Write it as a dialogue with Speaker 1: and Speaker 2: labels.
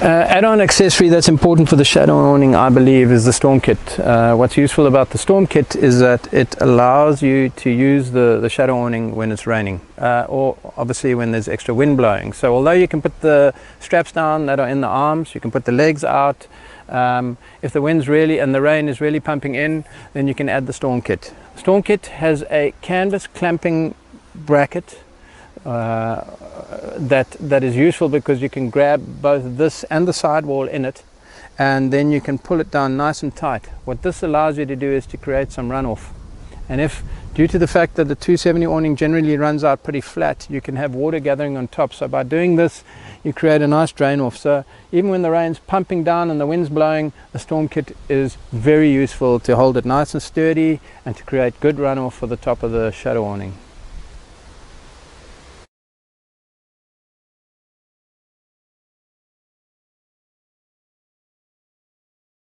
Speaker 1: Add-on accessory that's important for the Shadow Awning, I believe, is the storm kit. What's useful about the storm kit is that it allows you to use the Shadow Awning when it's raining, or obviously when there's extra wind blowing. So although you can put the straps down that are in the arms, you can put the legs out. If the wind's really and the rain is really pumping in, then you can add the storm kit. Storm kit has a canvas clamping bracket that is useful because you can grab both this and the sidewall in it, and then you can pull it down nice and tight. What this allows you to do is to create some runoff, and if due to the fact that the 270 awning generally runs out pretty flat, you can have water gathering on top. So by doing this, you create a nice drain off. So even when the rain's pumping down and the wind's blowing, the storm kit is very useful to hold it nice and sturdy and to create good runoff for the top of the Shadow Awning.